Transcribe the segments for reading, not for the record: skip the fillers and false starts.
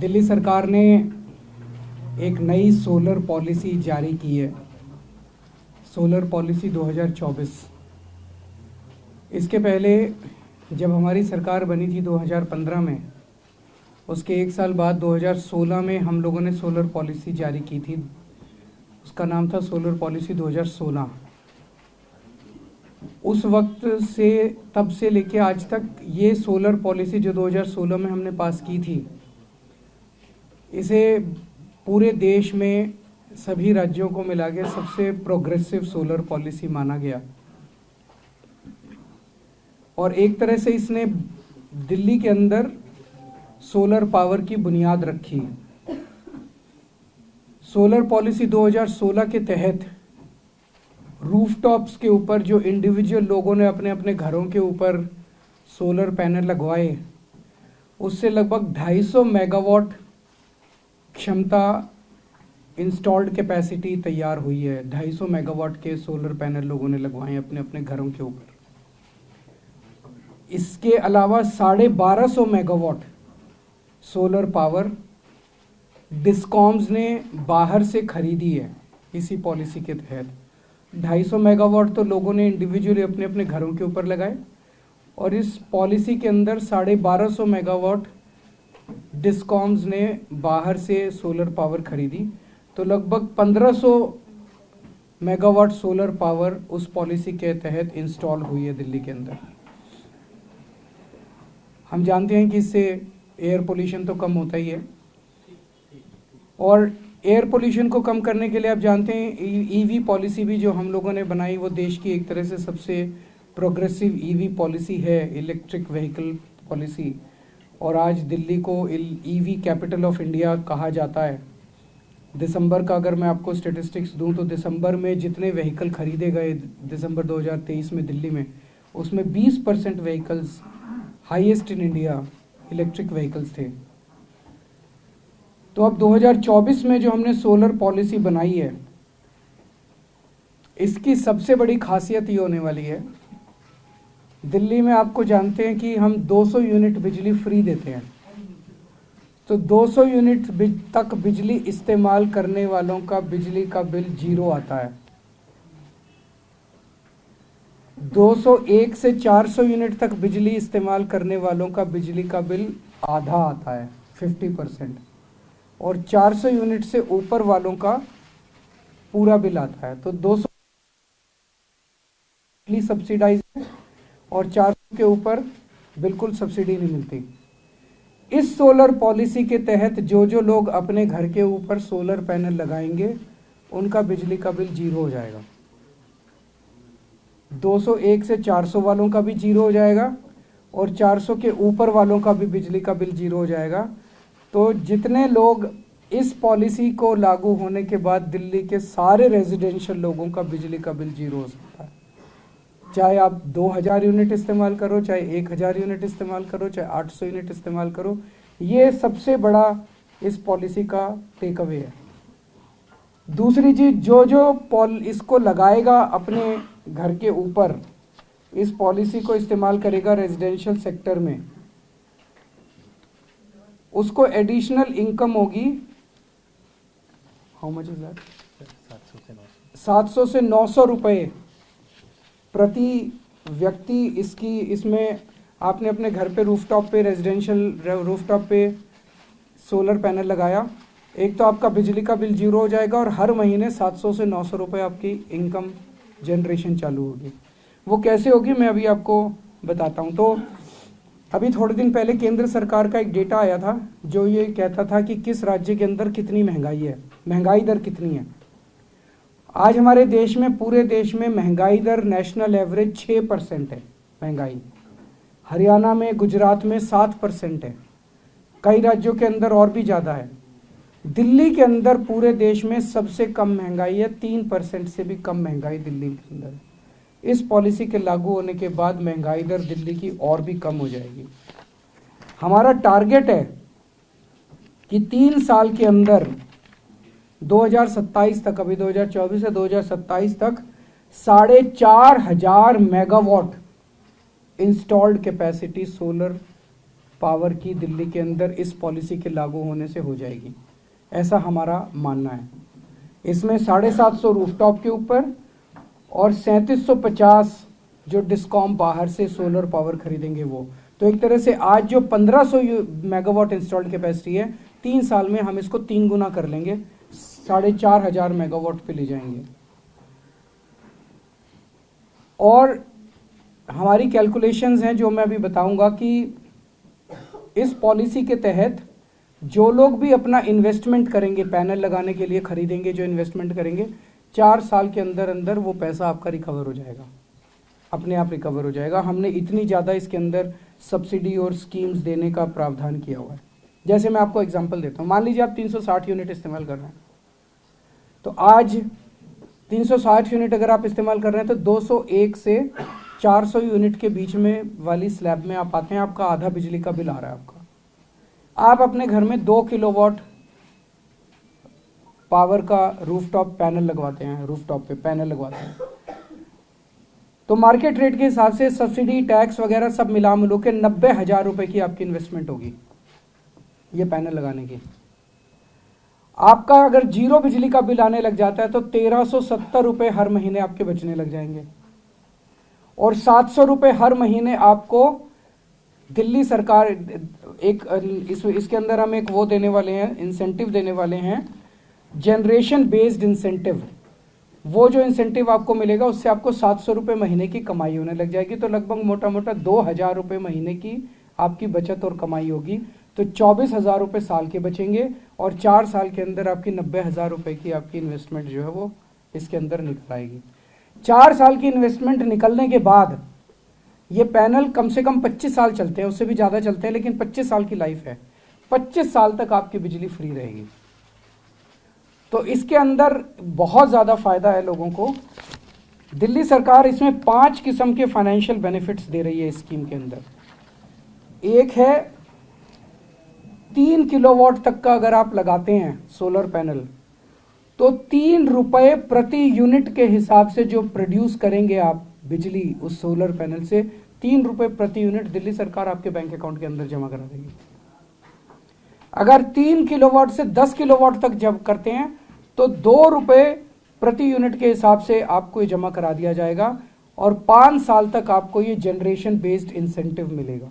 दिल्ली सरकार ने एक नई सोलर पॉलिसी जारी की है, सोलर पॉलिसी 2024। इसके पहले जब हमारी सरकार बनी थी 2015 में, उसके एक साल बाद 2016 में हम लोगों ने सोलर पॉलिसी जारी की थी। उसका नाम था सोलर पॉलिसी 2016। उस वक्त से तब से लेके आज तक ये सोलर पॉलिसी जो 2016 में हमने पास की थी, इसे पूरे देश में सभी राज्यों को मिला के सबसे प्रोग्रेसिव सोलर पॉलिसी माना गया। और एक तरह से इसने दिल्ली के अंदर सोलर पावर की बुनियाद रखी। सोलर पॉलिसी 2016 के तहत रूफटॉप्स के ऊपर जो इंडिविजुअल लोगों ने अपने अपने घरों के ऊपर सोलर पैनल लगवाए, उससे लगभग 250 मेगावाट क्षमता इंस्टॉल्ड कैपेसिटी तैयार हुई है। 250 मेगावाट के सोलर पैनल लोगों ने लगवाए अपने अपने घरों के ऊपर। इसके अलावा 1250 मेगावाट सोलर पावर डिस्कॉम्स ने बाहर से खरीदी है इसी पॉलिसी के तहत। 250 मेगावाट तो लोगों ने इंडिविजुअली अपने अपने घरों के ऊपर लगाए, और इस पॉलिसी के अंदर 1250 मेगावाट डिस्कॉम्स ने बाहर से सोलर पावर खरीदी। तो लगभग 1500 मेगावाट सोलर पावर उस पॉलिसी के तहत इंस्टॉल हुई है दिल्ली के अंदर। हम जानते हैं कि इससे एयर पोल्यूशन तो कम होता ही है, और एयर पोल्यूशन को कम करने के लिए आप जानते हैं ईवी पॉलिसी भी जो हम लोगों ने बनाई, वो देश की एक तरह से सबसे प्रोग्रेसिव ईवी पॉलिसी है, इलेक्ट्रिक व्हीकल पॉलिसी। और आज दिल्ली को ईवी कैपिटल ऑफ इंडिया कहा जाता है। दिसंबर का अगर मैं आपको स्टेटिस्टिक्स दूं तो दिसंबर में जितने व्हीकल खरीदे गए दिसंबर 2023 में दिल्ली में, उसमें 20% vehicles highest in India electric vehicles थे। तो अब 2024 में जो हमने सोलर पॉलिसी बनाई है, इसकी सबसे बड़ी खासियत ये होने वाली है, दिल्ली में आपको जानते हैं कि हम 200 यूनिट बिजली फ्री देते हैं। तो 200 यूनिट तक बिजली इस्तेमाल करने वालों का बिजली का बिल 0 आता है। 201 से 400 यूनिट तक बिजली इस्तेमाल करने वालों का बिजली का बिल आधा आता है, 50%। और 400 यूनिट से ऊपर वालों का पूरा बिल आता है। तो 200 सब्सिडाइज है और 400 के ऊपर बिल्कुल सब्सिडी नहीं मिलती। इस सोलर पॉलिसी के तहत जो जो लोग अपने घर के ऊपर सोलर पैनल लगाएंगे, उनका बिजली का बिल 0 हो जाएगा। 201 से 400 वालों का भी 0 हो जाएगा, और 400 के ऊपर वालों का भी बिजली का बिल 0 हो जाएगा। तो जितने लोग इस पॉलिसी को लागू होने के बाद दिल्ली के सारे रेजिडेंशियल लोगों का बिजली का बिल 0 हो सकता है। चाहे आप 2000 यूनिट इस्तेमाल करो, चाहे 1000 यूनिट इस्तेमाल करो, चाहे 800 यूनिट इस्तेमाल करो। ये सबसे बड़ा इस पॉलिसी का टेक अवे है। दूसरी चीज, जो इसको लगाएगा अपने घर के ऊपर, इस पॉलिसी को इस्तेमाल करेगा रेजिडेंशियल सेक्टर में, उसको एडिशनल इनकम होगी। How much is that? 700 से 900 रुपए प्रति व्यक्ति। इसमें आपने अपने घर पे रूफटॉप पे, रेजिडेंशियल रूफटॉप पे सोलर पैनल लगाया, एक तो आपका बिजली का बिल 0 हो जाएगा, और हर महीने 700 से 900 रुपए आपकी इनकम जनरेशन चालू होगी। वो कैसे होगी मैं अभी आपको बताता हूँ। तो अभी थोड़े दिन पहले केंद्र सरकार का एक डेटा आया था जो ये कहता था कि किस राज्य के अंदर कितनी महंगाई है, महंगाई दर कितनी है। आज हमारे देश में, पूरे देश में महंगाई दर नेशनल एवरेज 6% है महंगाई। हरियाणा में, गुजरात में 7% है, कई राज्यों के अंदर और भी ज़्यादा है। दिल्ली के अंदर पूरे देश में सबसे कम महंगाई है, 3% से भी कम महंगाई दिल्ली के अंदर। इस पॉलिसी के लागू होने के बाद महंगाई दर दिल्ली की और भी कम हो जाएगी। हमारा टारगेट है कि 3 साल के अंदर 2027 तक, अभी 2024 से 2027 तक 4500 megawatt installed capacity solar power की दिल्ली के अंदर इस पॉलिसी के लागू होने से हो जाएगी, ऐसा हमारा मानना है। इसमें 750 रूफटॉप के ऊपर और 3750 जो डिस्कॉम बाहर से सोलर पावर खरीदेंगे वो। तो एक तरह से आज जो 1500 मेगावाट इंस्टॉल्ड कैपेसिटी है, 3 साल में हम इसको 3 गुना कर लेंगे, 4500 मेगावाट पे ले जाएंगे। और हमारी कैलकुलेशंस हैं जो मैं अभी बताऊंगा कि इस पॉलिसी के तहत जो लोग भी अपना इन्वेस्टमेंट करेंगे, पैनल लगाने के लिए खरीदेंगे, जो इन्वेस्टमेंट करेंगे, 4 साल के अंदर अंदर वो पैसा आपका रिकवर हो जाएगा, अपने आप रिकवर हो जाएगा। हमने इतनी ज़्यादा इसके अंदर सब्सिडी और स्कीम्स देने का प्रावधान किया हुआ है। जैसे मैं आपको एग्जांपल देता हूँ, मान लीजिए आप 360 यूनिट इस्तेमाल कर रहे हैं, तो आज 360 यूनिट अगर आप इस्तेमाल कर रहे हैं तो 201 से 400 यूनिट के बीच में वाली स्लैब में आप आते हैं, आपका आधा बिजली का बिल आ रहा है आपका। आप अपने घर में 2 किलोवाट पावर का रूफटॉप पैनल लगवाते हैं, रूफटॉप पे पैनल लगवाते हैं, तो मार्केट रेट के हिसाब से सब्सिडी, टैक्स वगैरह सब मिला मिलो के 90,000 रुपए की आपकी इन्वेस्टमेंट होगी ये पैनल लगाने की। आपका अगर 0 बिजली का बिल आने लग जाता है तो 1370 रुपए हर महीने आपके बचने लग जाएंगे, और 700 रुपए हर महीने आपको दिल्ली सरकार इसके अंदर हम एक वो देने वाले हैं, इंसेंटिव देने वाले हैं, जनरेशन बेस्ड इंसेंटिव। वो जो इंसेंटिव आपको मिलेगा उससे आपको 700 रुपये महीने की कमाई होने लग जाएगी, तो लगभग मोटा मोटा 2000 रुपये महीने की आपकी बचत और कमाई होगी। तो 24,000 रुपये साल के बचेंगे, और 4 साल के अंदर आपकी 90,000 रुपये की आपकी इन्वेस्टमेंट जो है वो इसके अंदर निकल आएगी। 4 साल की इन्वेस्टमेंट निकलने के बाद ये पैनल कम से कम 25 साल चलते हैं, उससे भी ज़्यादा चलते हैं, लेकिन 25 साल की लाइफ है, 25 साल तक आपकी बिजली फ्री रहेगी। तो इसके अंदर बहुत ज़्यादा फायदा है लोगों को। दिल्ली सरकार इसमें 5 किस्म के फाइनेंशियल बेनिफिट्स दे रही है इस स्कीम के अंदर। एक है 3 किलोवाट तक का अगर आप लगाते हैं सोलर पैनल, तो 3 रुपए प्रति यूनिट के हिसाब से जो प्रोड्यूस करेंगे आप बिजली उस सोलर पैनल से, 3 रुपए प्रति यूनिट दिल्ली सरकार आपके बैंक अकाउंट के अंदर जमा करा देगी। अगर 3 किलोवाट से 10 किलोवाट तक जब करते हैं तो 2 रुपए प्रति यूनिट के हिसाब से आपको ये जमा करा दिया जाएगा, और 5 साल तक आपको ये जनरेशन बेस्ड इंसेंटिव मिलेगा।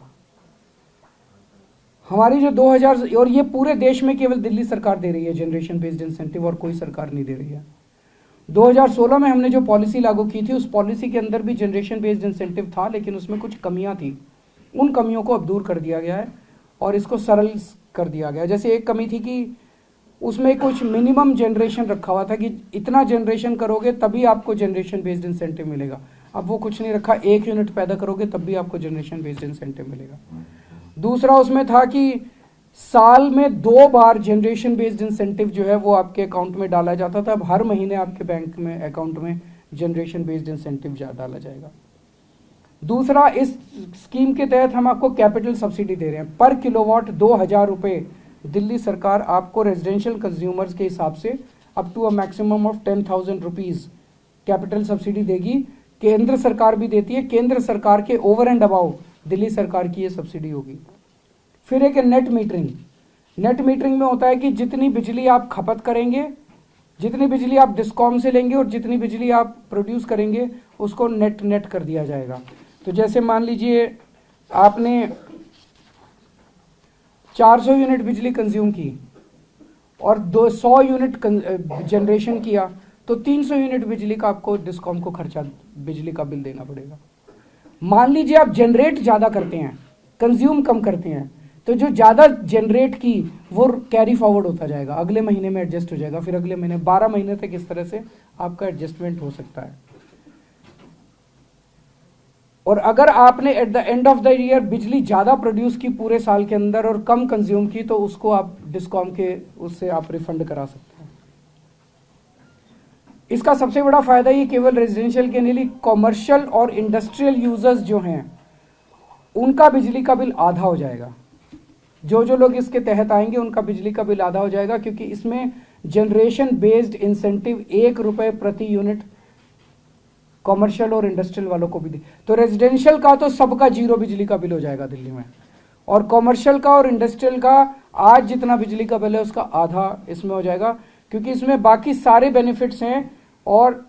हमारी जो 2000, और ये पूरे देश में केवल दिल्ली सरकार दे रही है जनरेशन बेस्ड इंसेंटिव, और कोई सरकार नहीं दे रही है। 2016 में हमने जो पॉलिसी लागू की थी, उस पॉलिसी के अंदर भी जनरेशन बेस्ड इंसेंटिव था, लेकिन उसमें कुछ कमियां थी। उन कमियों को अब दूर कर दिया गया है और इसको सरल कर दिया गया। जैसे एक कमी थी कि उसमें कुछ मिनिमम जनरेशन रखा हुआ था कि इतना जनरेशन करोगे तभी आपको जनरेशन बेस्ड इंसेंटिव मिलेगा। अब वो कुछ नहीं रखा, 1 यूनिट पैदा करोगे तब भी आपको जनरेशन बेस्ड इंसेंटिव मिलेगा। दूसरा उसमें था कि साल में 2 बार जनरेशन बेस्ड इंसेंटिव जो है वो आपके अकाउंट में डाला जाता था। अब हर महीने आपके बैंक में अकाउंट में जनरेशन बेस्ड इंसेंटिव डाला जाएगा। दूसरा, इस स्कीम के तहत हम आपको कैपिटल सब्सिडी दे रहे हैं। पर किलोवाट 2000 रुपये दिल्ली सरकार आपको रेजिडेंशियल कंज्यूमर्स के हिसाब से up to a maximum of 10,000 rupees capital subsidy देगी। केंद्र सरकार भी देती है, केंद्र सरकार के ओवर एंड अबाउ दिल्ली सरकार की ये सब्सिडी होगी। फिर एक नेट मीटरिंग। नेट मीटरिंग में होता है कि जितनी बिजली आप खपत करेंगे, जितनी बिजली आप डिस्कॉम से लेंगे और जितनी बिजली आप प्रोड्यूस करेंगे उसको नेट कर दिया जाएगा। तो जैसे मान लीजिए आपने 400 यूनिट बिजली कंज्यूम की और 200 यूनिट जनरेशन किया, तो 300 यूनिट बिजली का आपको डिस्कॉम को खर्चा बिजली का बिल देना पड़ेगा। मान लीजिए आप जनरेट ज़्यादा करते हैं, कंज्यूम कम करते हैं, तो जो ज़्यादा जनरेट की वो कैरी फॉरवर्ड होता जाएगा, अगले महीने में एडजस्ट हो जाएगा, फिर अगले महीने 12 महीने तक इस तरह से आपका एडजस्टमेंट हो सकता है। और अगर आपने at the end of the year बिजली ज़्यादा प्रोड्यूस की पूरे साल के अंदर और कम कंज्यूम की, तो उसको आप डिस्कॉम के उससे आप रिफंड करा सकते हैं। इसका सबसे बड़ा फायदा ये केवल रेजिडेंशियल के नहीं, कॉमर्शियल और इंडस्ट्रियल यूजर्स जो हैं उनका बिजली का बिल आधा हो जाएगा। जो लोग इसके तहत आएंगे उनका बिजली का बिल आधा हो जाएगा, क्योंकि इसमें जनरेशन बेस्ड इंसेंटिव 1 रुपये प्रति यूनिट कॉमर्शियल और इंडस्ट्रियल वालों को भी दे। तो रेजिडेंशियल का तो सबका 0 बिजली का बिल हो जाएगा दिल्ली में, और कॉमर्शियल का और इंडस्ट्रियल का आज जितना बिजली का बिल है उसका आधा इसमें हो जाएगा, क्योंकि इसमें बाकी सारे बेनिफिट्स हैं और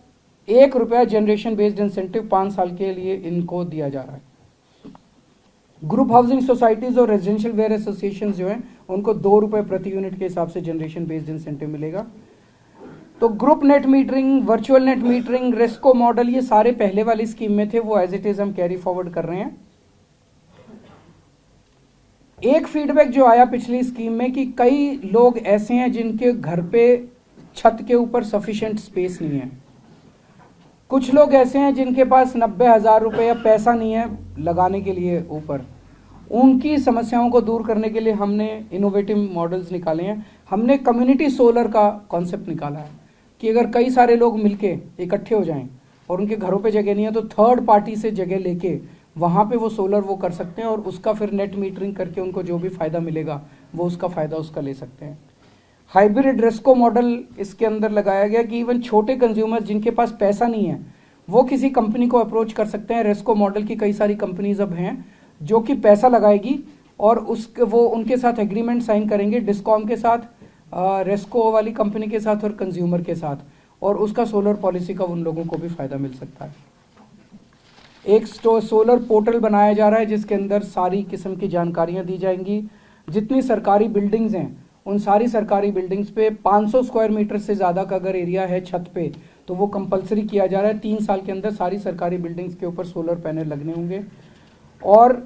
₹1 जनरेशन बेस्ड इंसेंटिव 5 साल के लिए इनको दिया जा रहा है। ग्रुप हाउसिंग सोसाइटीज और रेजिडेंशियल वेयर एसोसिएशन जो हैं उनको ₹2 प्रति यूनिट के हिसाब से जनरेशन बेस्ड इंसेंटिव मिलेगा। तो group net metering, virtual net metering, RESCO model, ये सारे पहले वाली स्कीम में थे, वो एज इट इज हम कैरी फॉरवर्ड कर रहे हैं। एक फीडबैक जो आया पिछली स्कीम में कि कई लोग ऐसे हैं जिनके घर पे छत के ऊपर सफिशिएंट स्पेस नहीं है, कुछ लोग ऐसे हैं जिनके पास 90,000 रुपये या पैसा नहीं है लगाने के लिए ऊपर। उनकी समस्याओं को दूर करने के लिए हमने इनोवेटिव मॉडल्स निकाले हैं। हमने कम्युनिटी सोलर का कॉन्सेप्ट निकाला है कि अगर कई सारे लोग मिलके इकट्ठे हो जाएं और उनके घरों पे जगह नहीं है तो थर्ड पार्टी से जगह लेके वहाँ पे वो सोलर वो कर सकते हैं और उसका फिर नेट मीटरिंग करके उनको जो भी फ़ायदा मिलेगा वो उसका फ़ायदा उसका ले सकते हैं। हाइब्रिड रेस्को मॉडल इसके अंदर लगाया गया कि इवन छोटे कंज्यूमर जिनके पास पैसा नहीं है वो किसी कंपनी को अप्रोच कर सकते हैं। रेस्को मॉडल की कई सारी कंपनीज अब हैं जो कि पैसा लगाएगी और वो उनके साथ एग्रीमेंट साइन करेंगे, डिस्कॉम के साथ, रेस्को वाली कंपनी के साथ और कंज्यूमर के साथ, और उसका सोलर पॉलिसी का उन लोगों को भी फ़ायदा मिल सकता है। एक सोलर पोर्टल बनाया जा रहा है जिसके अंदर सारी किस्म की जानकारियां दी जाएंगी। जितनी सरकारी बिल्डिंग्स हैं उन सारी सरकारी बिल्डिंग्स पे 500 स्क्वायर मीटर से ज़्यादा का अगर एरिया है छत पे तो वो कंपलसरी किया जा रहा है। 3 साल के अंदर सारी सरकारी बिल्डिंग्स के ऊपर सोलर पैनल लगने होंगे। और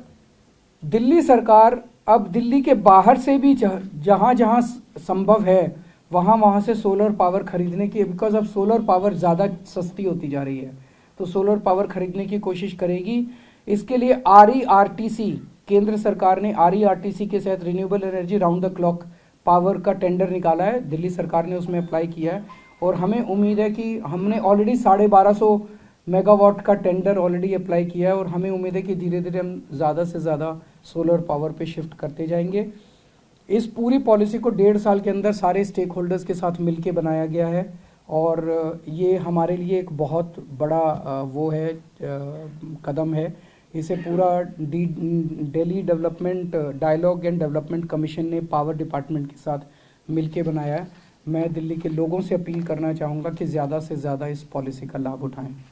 दिल्ली सरकार अब दिल्ली के बाहर से भी जहाँ जहाँ संभव है वहाँ से सोलर पावर खरीदने की, बिकॉज अब सोलर पावर ज़्यादा सस्ती होती जा रही है तो सोलर पावर खरीदने की कोशिश करेगी। इसके लिए RERTC, केंद्र सरकार ने RERTC के तहत renewable energy round the clock power का टेंडर निकाला है। दिल्ली सरकार ने उसमें अप्लाई किया है और हमें उम्मीद है कि हमने ऑलरेडी 1250 मेगावाट का टेंडर ऑलरेडी अप्लाई किया है और हमें उम्मीद है कि धीरे धीरे हम ज़्यादा से ज़्यादा सोलर पावर पे शिफ्ट करते जाएंगे। इस पूरी पॉलिसी को 1.5 साल के अंदर सारे स्टेक होल्डर्स के साथ मिलके बनाया गया है और ये हमारे लिए एक बहुत बड़ा वो है कदम है। इसे पूरा Delhi development dialogue and development commission ने पावर डिपार्टमेंट के साथ मिलके बनाया है। मैं दिल्ली के लोगों से अपील करना चाहूँगा कि ज़्यादा से ज़्यादा इस पॉलिसी का लाभ उठाएं।